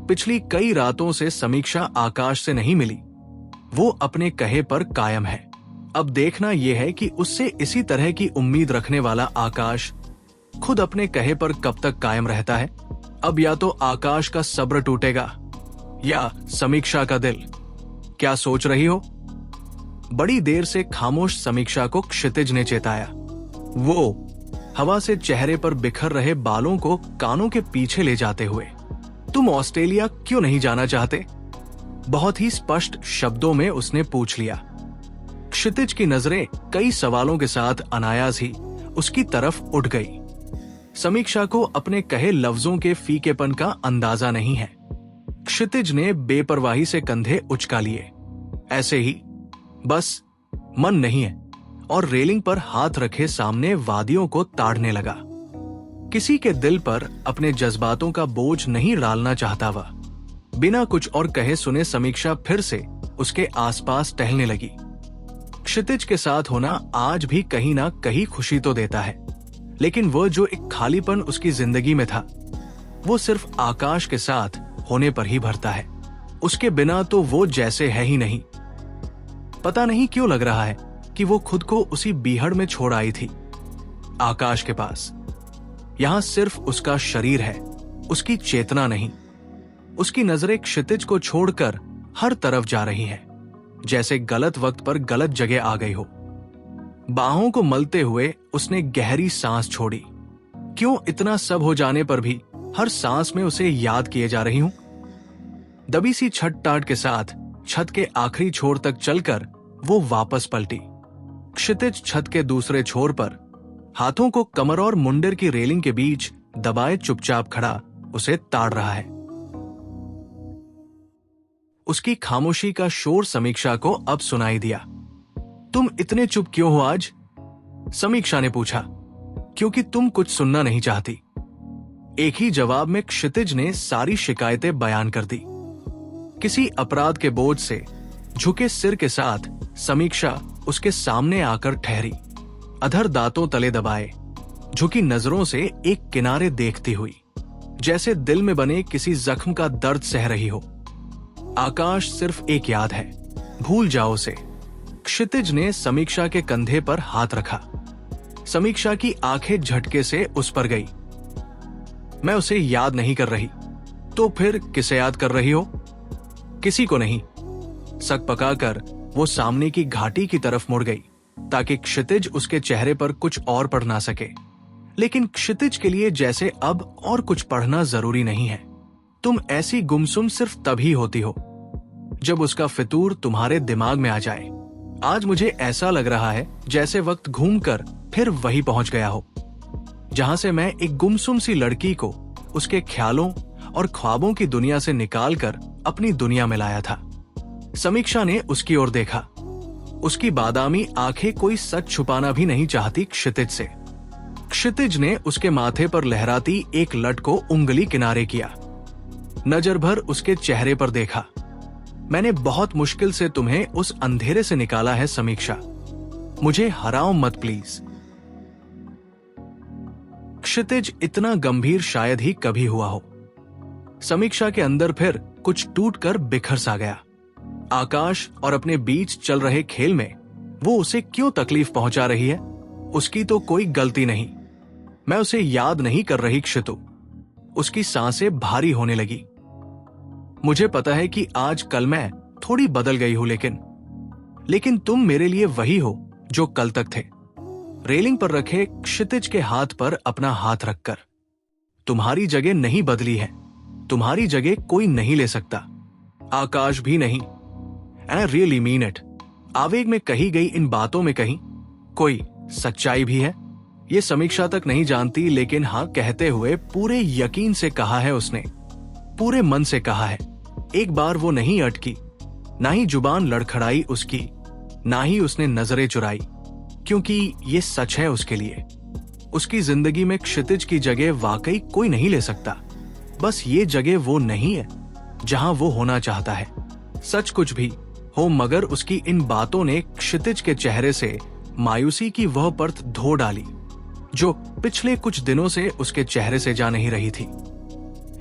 पिछली कई रातों से समीक्षा आकाश से नहीं मिली। वो अपने कहे पर कायम है। अब देखना यह है कि उससे इसी तरह की उम्मीद रखने वाला आकाश खुद अपने कहे पर कब तक कायम रहता है। अब या तो आकाश का सब्र टूटेगा या समीक्षा का दिल। क्या सोच रही हो? बड़ी देर से खामोश समीक्षा को क्षितिज ने चेताया। वो हवा से चेहरे पर बिखर रहे बालों को कानों के पीछे ले जाते हुए, तुम ऑस्ट्रेलिया क्यों नहीं जाना चाहते? बहुत ही स्पष्ट शब्दों में उसने पूछ लिया। क्षितिज की नजरें कई सवालों के साथ अनायास ही उसकी तरफ उठ गई। समीक्षा को अपने कहे लफ्जों के फीकेपन का अंदाजा नहीं है। क्षितिज ने बेपरवाही से कंधे उचका लिए। ऐसे ही बस मन नहीं है, और रेलिंग पर हाथ रखे सामने वादियों को ताड़ने लगा। किसी के दिल पर अपने जज्बातों का बोझ नहीं डालना चाहता वह। बिना कुछ और कहे सुने समीक्षा फिर से उसके आसपास टहलने लगी। क्षितिज के साथ होना आज भी कहीं ना कहीं खुशी तो देता है, लेकिन वह जो एक खालीपन उसकी जिंदगी में था, वो सिर्फ आकाश के साथ होने पर ही भरता है। उसके बिना तो वो जैसे है ही नहीं। पता नहीं क्यों लग रहा है कि वो खुद को उसी बीहड़ में छोड़ आई थी, आकाश के पास। यहां सिर्फ उसका शरीर है, उसकी चेतना नहीं। उसकी नजरें क्षितिज को छोड़कर हर तरफ जा रही हैं, जैसे गलत वक्त पर गलत जगह आ गई हो। बाहों को मलते हुए उसने गहरी सांस छोड़ी। क्यों इतना सब हो जाने पर भी हर सांस में उसे याद किए जा रही हूं? दबी सी छट टाट के साथ छत के आखिरी छोर तक चलकर वो वापस पलटी। क्षितिज छत के दूसरे छोर पर हाथों को कमर और मुंडेर की रेलिंग के बीच दबाए चुपचाप खड़ा उसे ताड़ रहा है। उसकी खामोशी का शोर समीक्षा को अब सुनाई दिया। तुम इतने चुप क्यों हो आज? समीक्षा ने पूछा। क्योंकि तुम कुछ सुनना नहीं चाहती। एक ही जवाब में क्षितिज ने सारी शिकायतें बयान कर दी। किसी अपराध के बोझ से झुके सिर के साथ समीक्षा उसके सामने आकर ठहरी, अधर दांतों तले दबाए, झुकी नजरों से एक किनारे देखती हुई, जैसे दिल में बने किसी जख्म का दर्द सह रही हो। आकाश सिर्फ एक याद है, भूल जाओ उसे। क्षितिज ने समीक्षा के कंधे पर हाथ रखा। समीक्षा की आंखें झटके से उस पर गई। मैं उसे याद नहीं कर रही। तो फिर किसे याद कर रही हो? किसी को नहीं। सक पकाकर वो सामने की घाटी की तरफ मुड़ गई, ताकि क्षितिज उसके चेहरे पर कुछ और पढ़ ना सके। लेकिन क्षितिज के लिए जैसे अब और कुछ पढ़ना जरूरी नहीं है। तुम ऐसी गुमसुम सिर्फ तभी होती हो जब उसका फितूर तुम्हारे दिमाग में आ जाए। आज मुझे ऐसा लग रहा है जैसे वक्त घूमकर फिर वही पहुंच गया हो, जहां से मैं एक गुमसुम सी लड़की को उसके ख्यालों और ख्वाबों की दुनिया से निकालकर अपनी दुनिया में लाया था। समीक्षा ने उसकी ओर देखा। उसकी बादामी आंखें कोई सच छुपाना भी नहीं चाहती क्षितिज से। क्षितिज ने उसके माथे पर लहराती एक लट को उंगली किनारे किया, नजर भर उसके चेहरे पर देखा। मैंने बहुत मुश्किल से तुम्हें उस अंधेरे से निकाला है समीक्षा, मुझे हराओ मत प्लीज। क्षितिज इतना गंभीर शायद ही कभी हुआ हो। समीक्षा के अंदर फिर कुछ टूटकर बिखर सा गया। आकाश और अपने बीच चल रहे खेल में वो उसे क्यों तकलीफ पहुंचा रही है? उसकी तो कोई गलती नहीं। मैं उसे याद नहीं कर रही क्षितु। उसकी सांसें भारी होने लगी। मुझे पता है कि आज कल मैं थोड़ी बदल गई हूं, लेकिन तुम मेरे लिए वही हो जो कल तक थे। रेलिंग पर रखे क्षितिज के हाथ पर अपना हाथ रखकर। तुम्हारी जगह नहीं बदली है, तुम्हारी जगह कोई नहीं ले सकता, आकाश भी नहीं। And I really mean it. आवेग में कही गई इन बातों में कहीं कोई सच्चाई भी है। ये समीक्षा तक नहीं जानती, लेकिन हाँ कहते हुए पूरे यकीन से कहा है उसने, पूरे मन से कहा है। एक बार वो नहीं अटकी, ना ही जुबान लड़खड़ाई उसकी, ना ही उसने नजरें चुराई, क्योंकि ये सच है उसके लिए। उसकी जिंदगी में क्षितिज की जगह वाकई कोई नहीं ले सकता। बस ये जगह वो नहीं है जहां वो होना चाहता है। सच कुछ भी हो, मगर उसकी इन बातों ने क्षितिज के चेहरे से मायूसी की वह परत धो डाली जो पिछले कुछ दिनों से उसके चेहरे से जा नहीं रही थी।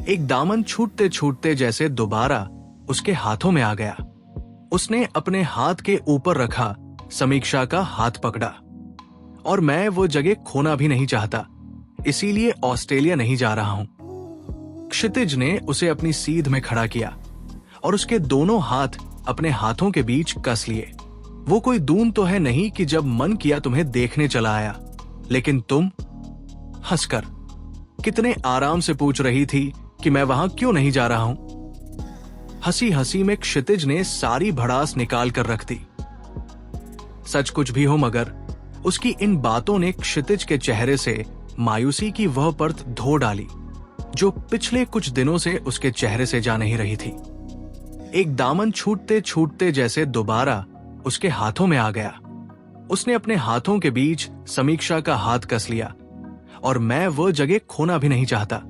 एक दामन छूटते छूटते जैसे दोबारा उसके हाथों में आ गया। उसने अपने हाथ के ऊपर रखा समीक्षा का हाथ पकड़ा। और मैं वो जगह खोना भी नहीं चाहता, इसीलिए ऑस्ट्रेलिया नहीं जा रहा हूं। क्षितिज ने उसे अपनी सीध में खड़ा किया और उसके दोनों हाथ अपने हाथों के बीच कस लिए। वो कोई दून तो है नहीं कि जब मन किया तुम्हें देखने चला आया, लेकिन तुम हंसकर कितने आराम से पूछ रही थी कि मैं वहां क्यों नहीं जा रहा हूं। हंसी हंसी में क्षितिज ने सारी भड़ास निकाल कर रख दी। सच कुछ भी हो, मगर उसकी इन बातों ने क्षितिज के चेहरे से मायूसी की वह परत धो डाली जो पिछले कुछ दिनों से उसके चेहरे से जा नहीं रही थी। एक दामन छूटते छूटते जैसे दोबारा उसके हाथों में आ गया। उसने अपने हाथों के बीच समीक्षा का हाथ कस लिया। और मैं वो जगह खोना भी नहीं चाहता,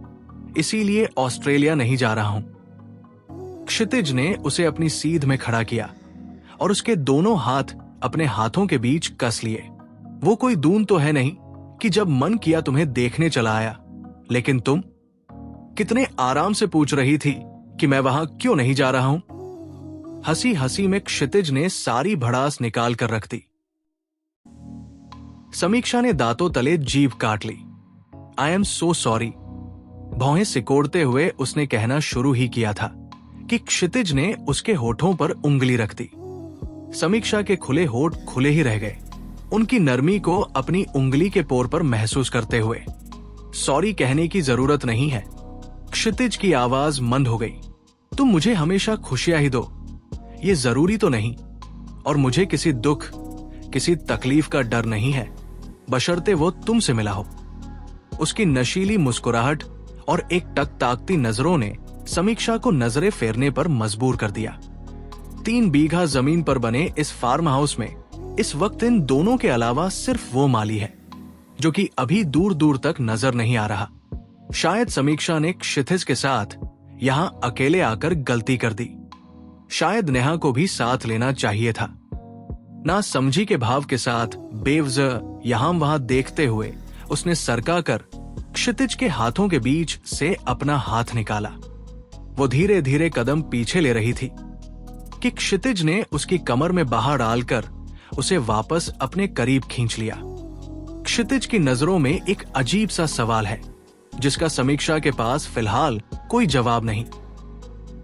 इसीलिए ऑस्ट्रेलिया नहीं जा रहा हूं। क्षितिज ने उसे अपनी सीध में खड़ा किया और उसके दोनों हाथ अपने हाथों के बीच कस लिए। वो कोई दून तो है नहीं कि जब मन किया तुम्हें देखने चला आया, लेकिन तुम कितने आराम से पूछ रही थी कि मैं वहां क्यों नहीं जा रहा हूं। हंसी हंसी में क्षितिज ने सारी भड़ास निकाल कर रख दी। समीक्षा ने दांतों तले जीभ काट ली। I am so sorry. भौहें सिकोड़ते हुए उसने कहना शुरू ही किया था कि क्षितिज ने उसके होठों पर उंगली रख दी। समीक्षा के खुले होठ खुले ही रह गए, उनकी नरमी को अपनी उंगली के पोर पर महसूस करते हुए। सॉरी कहने की जरूरत नहीं है। क्षितिज की आवाज मंद हो गई। तुम मुझे हमेशा खुशियां ही दो, ये जरूरी तो नहीं। और मुझे किसी दुख, किसी तकलीफ का डर नहीं है, बशर्ते वो तुमसे मिला हो। उसकी नशीली मुस्कुराहट और एक टक ताकती नजरों ने समीक्षा को नजरें फेरने पर मजबूर कर दिया। 3 बीघा जमीन पर बने इस फार्म हाउस में इस वक्त इन दोनों के अलावा सिर्फ वो माली है जो कि अभी दूर दूर तक नजर नहीं आ रहा। शायद समीक्षा ने क्षितिज के साथ यहां अकेले आकर गलती कर दी। शायद नेहा को भी साथ लेना चाहिए था। ना समझी के भाव के साथ बेवजह यहां वहां देखते हुए उसने सरका कर क्षितिज के हाथों के बीच से अपना हाथ निकाला। वो धीरे धीरे कदम पीछे ले रही थी कि क्षितिज ने उसकी कमर में बाहर डालकर उसे वापस अपने करीब खींच लिया। क्षितिज की नजरों में एक अजीब सा सवाल है जिसका समीक्षा के पास फिलहाल कोई जवाब नहीं।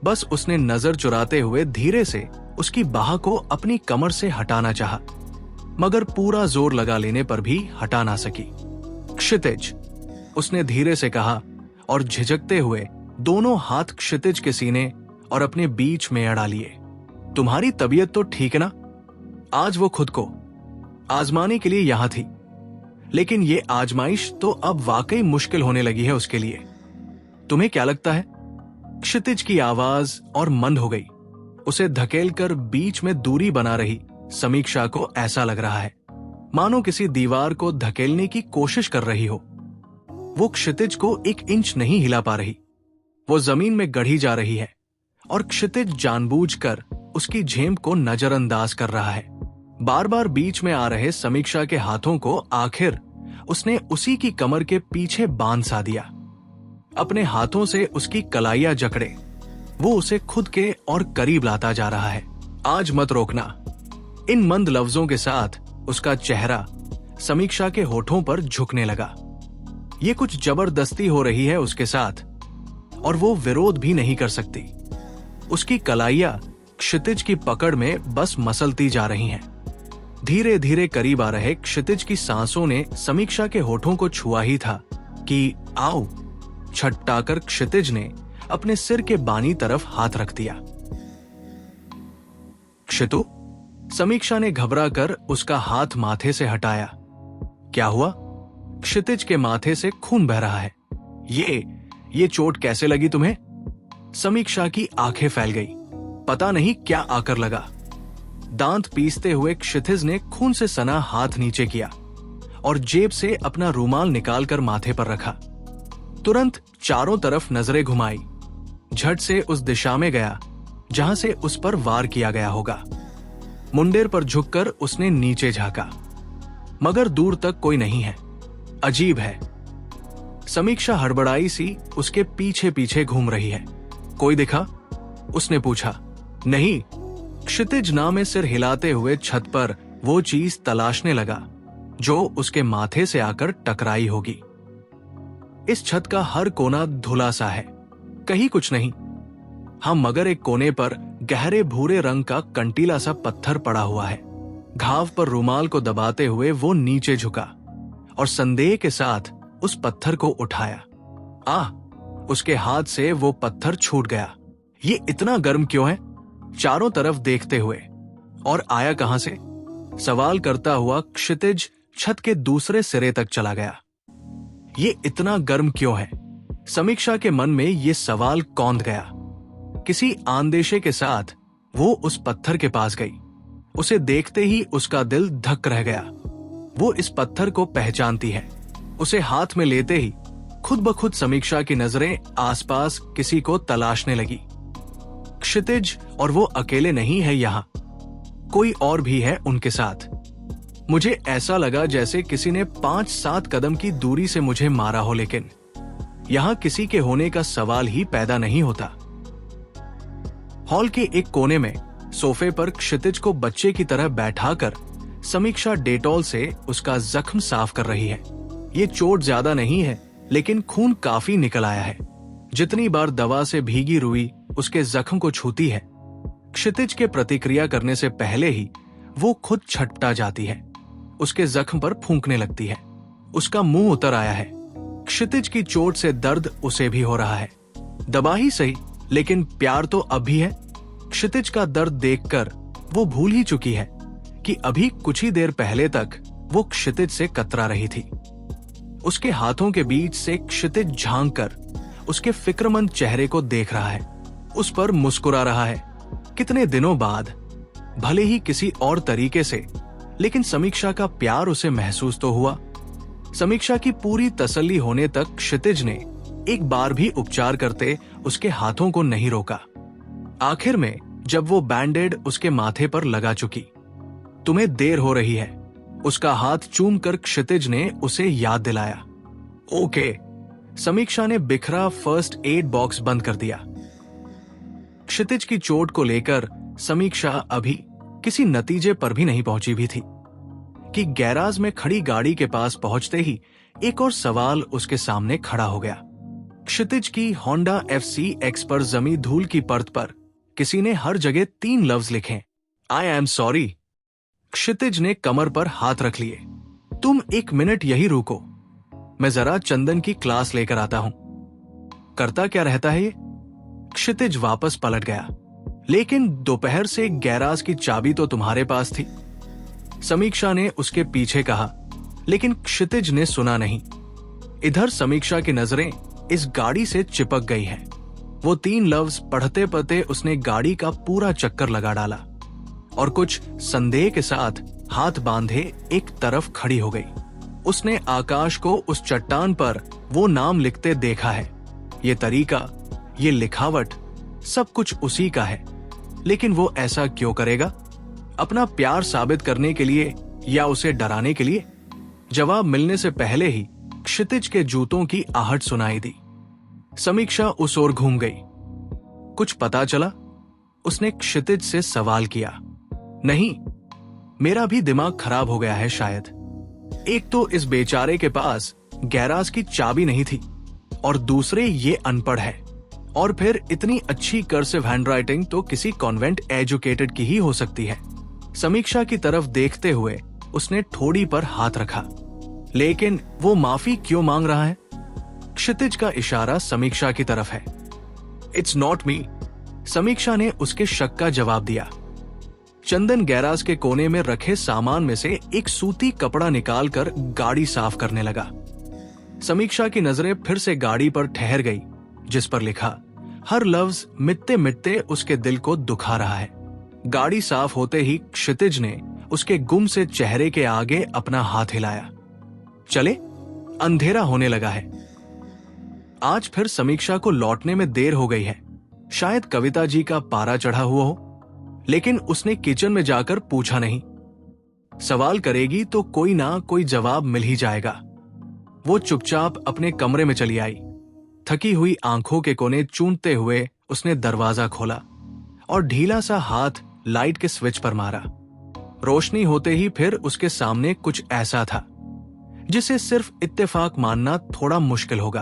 बस उसने नजर चुराते हुए धीरे से उसकी बाह को अपनी कमर से हटाना चाहा, मगर पूरा जोर लगा लेने पर भी हटा ना सकी। क्षितिज, उसने धीरे से कहा और झिझकते हुए दोनों हाथ क्षितिज के सीने और अपने बीच में अड़ा लिए। तुम्हारी तबीयत तो ठीक है ना? आज वो खुद को आजमाने के लिए यहां थी, लेकिन ये आजमाइश तो अब वाकई मुश्किल होने लगी है उसके लिए। तुम्हें क्या लगता है? क्षितिज की आवाज और मंद हो गई। उसे धकेलकर बीच में दूरी बना रही समीक्षा को ऐसा लग रहा है मानो किसी दीवार को धकेलने की कोशिश कर रही हो। वो क्षितिज को 1 इंच नहीं हिला पा रही। वो जमीन में गढ़ी जा रही है और क्षितिज जानबूझकर उसकी झेम को नजरअंदाज कर रहा है। बार बार बीच में आ रहे समीक्षा के हाथों को आखिर उसने उसी की कमर के पीछे बांध सा दिया। अपने हाथों से उसकी कलाइयां जकड़े वो उसे खुद के और करीब लाता जा रहा है। आज मत रोकना। इन मंद लफ्जों के साथ उसका चेहरा समीक्षा के होठों पर झुकने लगा। ये कुछ जबरदस्ती हो रही है उसके साथ और वो विरोध भी नहीं कर सकती। उसकी कलाइयां क्षितिज की पकड़ में बस मसलती जा रही हैं। धीरे धीरे करीब आ रहे क्षितिज की सांसों ने समीक्षा के होठों को छुआ ही था कि आओ, छटटाकर क्षितिज ने अपने सिर के बानी तरफ हाथ रख दिया। क्षितु, समीक्षा ने घबराकर उसका हाथ माथे से हटाया। क्या हुआ? क्षितिज के माथे से खून बह रहा है। ये चोट कैसे लगी तुम्हें? समीक्षा की आंखें फैल गई। पता नहीं क्या आकर लगा। दांत पीसते हुए क्षितिज ने खून से सना हाथ नीचे किया और जेब से अपना रूमाल निकालकर माथे पर रखा। तुरंत चारों तरफ नजरें घुमाई। झट से उस दिशा में गया जहां से उस पर वार किया गया होगा। मुंडेर पर झुककर उसने नीचे झांका, मगर दूर तक कोई नहीं है। अजीब है। समीक्षा हड़बड़ाई सी उसके पीछे पीछे घूम रही है। कोई दिखा? उसने पूछा। नहीं, क्षितिज ना में सिर हिलाते हुए छत पर वो चीज तलाशने लगा जो उसके माथे से आकर टकराई होगी। इस छत का हर कोना धुला सा है, कहीं कुछ नहीं। हाँ, मगर एक कोने पर गहरे भूरे रंग का कंटीला सा पत्थर पड़ा हुआ है। घाव पर रुमाल को दबाते हुए वो नीचे झुका और संदेह के साथ उस पत्थर को उठाया। उसके हाथ से वो पत्थर छूट गया। ये इतना गर्म क्यों है? चारों तरफ देखते हुए, और आया कहां से? सवाल करता हुआ क्षितिज छत के दूसरे सिरे तक चला गया। ये इतना गर्म क्यों है? समीक्षा के मन में ये सवाल कौंध गया। किसी आंदेशे के साथ वो उस पत्थर के पास गई। उसे देखते ही उसका दिल धक रह गया। वो इस पत्थर को पहचानती है। उसे हाथ में लेते ही खुद ब खुद समीक्षा की नजरें आसपास किसी को तलाशने लगी। क्षितिज और वो अकेले नहीं है यहाँ, कोई और भी है उनके साथ। मुझे ऐसा लगा जैसे किसी ने 5-7 कदम की दूरी से मुझे मारा हो, लेकिन यहाँ किसी के होने का सवाल ही पैदा नहीं होता। हॉल के एक कोने में सोफे पर क्षितिज को बच्चे की तरह बैठाकर समीक्षा डेटॉल से उसका जख्म साफ कर रही है। ये चोट ज्यादा नहीं है, लेकिन खून काफी निकल आया है। जितनी बार दवा से भीगी रुई उसके जख्म को छूती है, क्षितिज के प्रतिक्रिया करने से पहले ही वो खुद छटपटा जाती है। उसके जख्म पर फूंकने लगती है। उसका मुंह उतर आया है। क्षितिज की चोट से दर्द उसे भी हो रहा है। दबा ही सही, लेकिन प्यार तो अब भी है। क्षितिज का दर्द देखकर वो भूल ही चुकी है कि अभी कुछ ही देर पहले तक वो क्षितिज से कतरा रही थी। उसके हाथों के बीच से क्षितिज झांक कर उसके फिक्रमंद चेहरे को देख रहा है, उस पर मुस्कुरा रहा है। कितने दिनों बाद, भले ही किसी और तरीके से, लेकिन समीक्षा का प्यार उसे महसूस तो हुआ। समीक्षा की पूरी तसल्ली होने तक क्षितिज ने एक बार भी उपचार करते उसके हाथों को नहीं रोका। आखिर में जब वो बैंडेड उसके माथे पर लगा चुकी, तुम्हें देर हो रही है, उसका हाथ चूम कर क्षितिज ने उसे याद दिलाया। ओके, समीक्षा ने बिखरा फर्स्ट एड बॉक्स बंद कर दिया। क्षितिज की चोट को लेकर समीक्षा अभी किसी नतीजे पर भी नहीं पहुंची भी थी कि गैराज में खड़ी गाड़ी के पास पहुंचते ही एक और सवाल उसके सामने खड़ा हो गया। क्षितिज की होंडा FC-X पर जमी धूल की परत पर किसी ने हर जगह 3 लफ्ज लिखे, आई एम सॉरी। क्षितिज ने कमर पर हाथ रख लिए। तुम 1 मिनट यही रुको, मैं जरा चंदन की क्लास लेकर आता हूं। करता क्या रहता है ये? क्षितिज वापस पलट गया। लेकिन दोपहर से गैराज की चाबी तो तुम्हारे पास थी, समीक्षा ने उसके पीछे कहा, लेकिन क्षितिज ने सुना नहीं। इधर समीक्षा की नजरें इस गाड़ी से चिपक गई हैं। वो 3 लफ्ज पढ़ते पढ़ते उसने गाड़ी का पूरा चक्कर लगा डाला और कुछ संदेह के साथ हाथ बांधे एक तरफ खड़ी हो गई। उसने आकाश को उस चट्टान पर वो नाम लिखते देखा है। ये तरीका, ये लिखावट, सब कुछ उसी का है। लेकिन वो ऐसा क्यों करेगा? अपना प्यार साबित करने के लिए या उसे डराने के लिए? जवाब मिलने से पहले ही क्षितिज के जूतों की आहट सुनाई दी। समीक्षा उस ओर घूम गई। कुछ पता चला? उसने क्षितिज से सवाल किया। नहीं, मेरा भी दिमाग खराब हो गया है शायद। एक तो इस बेचारे के पास गैराज की चाबी नहीं थी और दूसरे ये अनपढ़ है, और फिर इतनी अच्छी कर्सिव हैंडराइटिंग तो किसी कॉन्वेंट एजुकेटेड की ही हो सकती है। समीक्षा की तरफ देखते हुए उसने ठोड़ी पर हाथ रखा। लेकिन वो माफी क्यों मांग रहा है? क्षितिज का इशारा समीक्षा की तरफ है। इट्स नॉट मी, समीक्षा ने उसके शक का जवाब दिया। चंदन गैराज के कोने में रखे सामान में से एक सूती कपड़ा निकालकर गाड़ी साफ करने लगा। समीक्षा की नजरें फिर से गाड़ी पर ठहर गई, जिस पर लिखा हर लफ्ज मिटते मिटते उसके दिल को दुखा रहा है। गाड़ी साफ होते ही क्षितिज ने उसके गुम से चेहरे के आगे अपना हाथ हिलाया। चले, अंधेरा होने लगा है। आज फिर समीक्षा को लौटने में देर हो गई है। शायद कविता जी का पारा चढ़ा हुआ हो, लेकिन उसने किचन में जाकर पूछा नहीं। सवाल करेगी तो कोई ना कोई जवाब मिल ही जाएगा। वो चुपचाप अपने कमरे में चली आई। थकी हुई आंखों के कोने चूंदते हुए उसने दरवाजा खोला और ढीला सा हाथ लाइट के स्विच पर मारा। रोशनी होते ही फिर उसके सामने कुछ ऐसा था जिसे सिर्फ इत्तेफाक मानना थोड़ा मुश्किल होगा।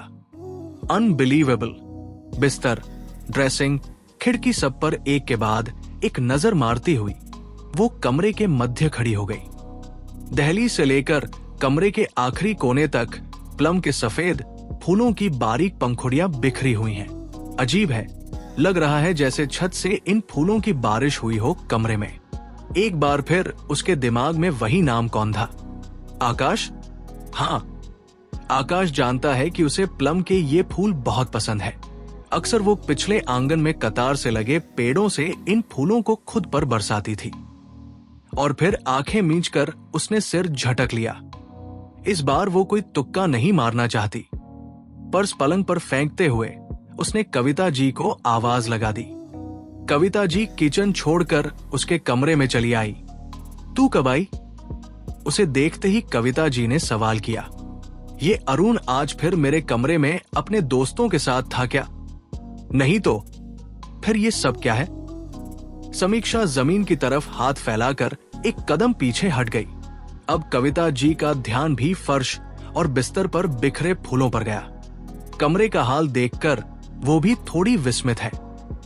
अनबिलीवेबल। बिस्तर, ड्रेसिंग, खिड़की, सब पर एक के बाद एक नजर मारती हुई वो कमरे के मध्य खड़ी हो गई। दहलीज से लेकर कमरे के आखिरी कोने तक प्लम के सफेद फूलों की बारीक पंखुड़ियां बिखरी हुई हैं। अजीब है, लग रहा है जैसे छत से इन फूलों की बारिश हुई हो कमरे में। एक बार फिर उसके दिमाग में वही नाम कौन था? आकाश। हाँ, आकाश जानता है कि उसे प्लम के ये फूल बहुत पसंद है। अक्सर वो पिछले आंगन में कतार से लगे पेड़ों से इन फूलों को खुद पर बरसाती थी और फिर आंखें मींचकर उसने सिर झटक लिया। इस बार वो कोई तुक्का नहीं मारना चाहती। पर्स पलंग पर फेंकते हुए उसने कविता जी को आवाज लगा दी। कविता जी किचन छोड़कर उसके कमरे में चली आई। तू कब आई? उसे देखते ही कविता जी ने सवाल किया। ये अरुण आज फिर मेरे कमरे में अपने दोस्तों के साथ था क्या? नहीं तो फिर ये सब क्या है? समीक्षा जमीन की तरफ हाथ फैलाकर एक कदम पीछे हट गई। अब कविता जी का ध्यान भी फर्श और बिस्तर पर बिखरे फूलों पर गया। कमरे का हाल देखकर वो भी थोड़ी विस्मित है।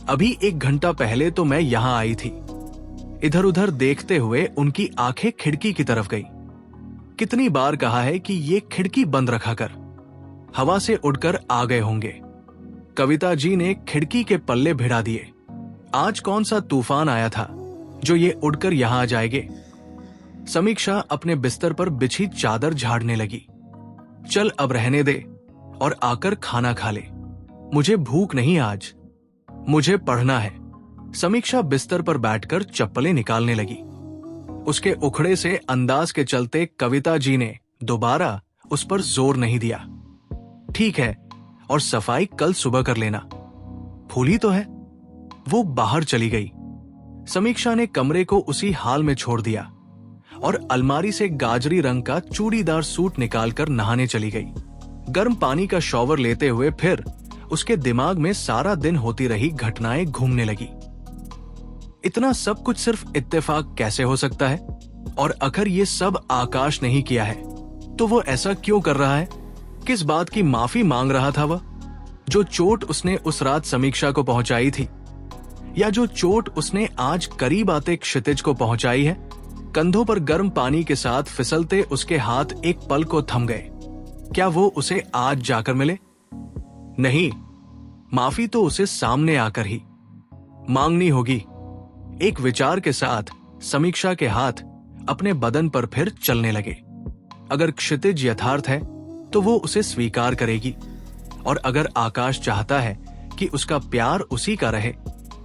अभी 1 घंटा पहले तो मैं यहां आई थी। इधर उधर देखते हुए उनकी आंखें खिड़की की तरफ गई। कितनी बार कहा है कि ये खिड़की बंद रखा कर, हवा से उड़कर आ गए होंगे। कविता जी ने खिड़की के पल्ले भिड़ा दिए। आज कौन सा तूफान आया था जो ये उड़कर यहां आ जाएंगे? समीक्षा अपने बिस्तर पर बिछी चादर झाड़ने लगी। चल अब रहने दे और आकर खाना खा ले। मुझे भूख नहीं आज, मुझे पढ़ना है। समीक्षा बिस्तर पर बैठकर चप्पलें निकालने लगी। उसके उखड़े से अंदाज के चलते कविता जी ने दोबारा उस पर जोर नहीं दिया। ठीक है, और सफाई कल सुबह कर लेना। फूली तो है। वो बाहर चली गई। समीक्षा ने कमरे को उसी हाल में छोड़ दिया और अलमारी से गाजरी रंग का चूड़ीदार सूट निकालकर नहाने चली गई। गर्म पानी का शॉवर लेते हुए फिर उसके दिमाग में सारा दिन होती रही घटनाएं घूमने लगी। इतना सब कुछ सिर्फ इत्तेफाक कैसे हो सकता है? और अगर ये सब आकाश नहीं किया है तो वो ऐसा क्यों कर रहा है? किस बात की माफी मांग रहा था वह? जो चोट उसने उस रात समीक्षा को पहुंचाई थी, या जो चोट उसने आज करीब आते क्षितिज को पहुंचाई है? कंधों पर गर्म पानी के साथ फिसलते उसके हाथ एक पल को थम गए। क्या वो उसे आज जाकर मिले? नहीं, माफी तो उसे सामने आकर ही मांगनी होगी। एक विचार के साथ समीक्षा के हाथ अपने बदन पर फिर चलने लगे। अगर क्षितिज यथार्थ है तो वो उसे स्वीकार करेगी, और अगर आकाश चाहता है कि उसका प्यार उसी का रहे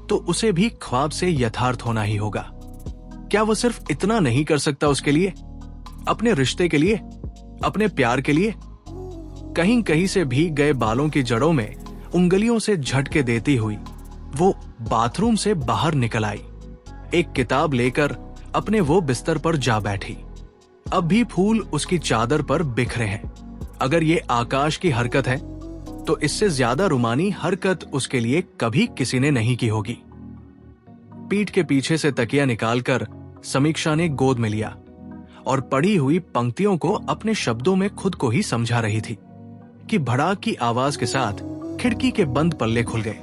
तो उसे भी ख्वाब से यथार्थ होना ही होगा। क्या वो सिर्फ इतना नहीं कर सकता उसके लिए, अपने रिश्ते के लिए, अपने प्यार के लिए? कहीं कहीं से भीग गए बालों की जड़ों में उंगलियों से झटके देती हुई वो बाथरूम से बाहर निकल आई। एक किताब लेकर अपने वो बिस्तर पर जा बैठी। अब भी फूल उसकी चादर पर बिखरे हैं। अगर ये आकाश की हरकत है तो इससे ज्यादा रुमानी हरकत उसके लिए कभी किसी ने नहीं की होगी। पीठ के पीछे से तकिया निकालकर समीक्षा ने गोद में लिया और पढ़ी हुई पंक्तियों को अपने शब्दों में खुद को ही समझा रही थी कि भड़ाक की आवाज के साथ खिड़की के बंद पल्ले खुल गए।